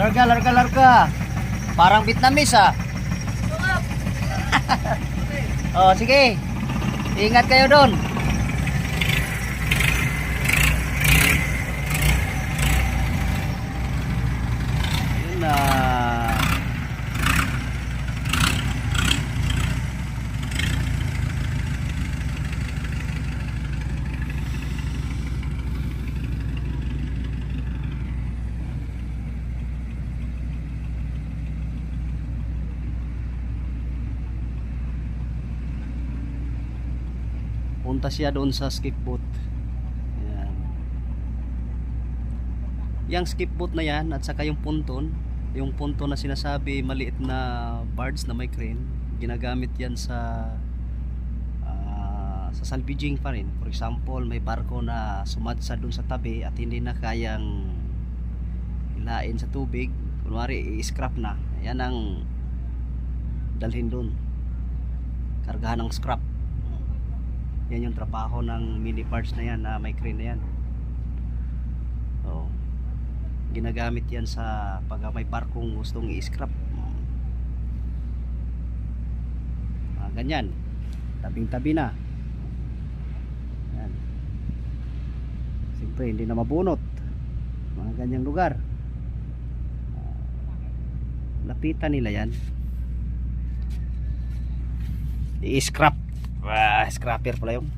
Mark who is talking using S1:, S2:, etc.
S1: Larga, larga, larga. Parang Vietnamese ah. Oh, sige. Ingat kayo doon. Yun na. Punta siya doon sa skip boat. Ayan. Yung skip boat na yan at saka yung ponton na sinasabi maliit na barge na may crane, ginagamit yan sa salvaging pa rin. For example, may barko na sumadsa doon sa tabi at hindi na kayang hilain sa tubig, kunwari i-scrap na, yan ang dalhin doon, kargahan ng scrap. Yan yung trabaho ng mini barge na yan na may crane na yan. So, ginagamit yan sa pag may barkong gustong i-scrap. Ganyan, tabing tabi na yan. Siyempre hindi na mabunot mga ganyang lugar. Lapitan nila yan, i-scrap. Scrapper pala yung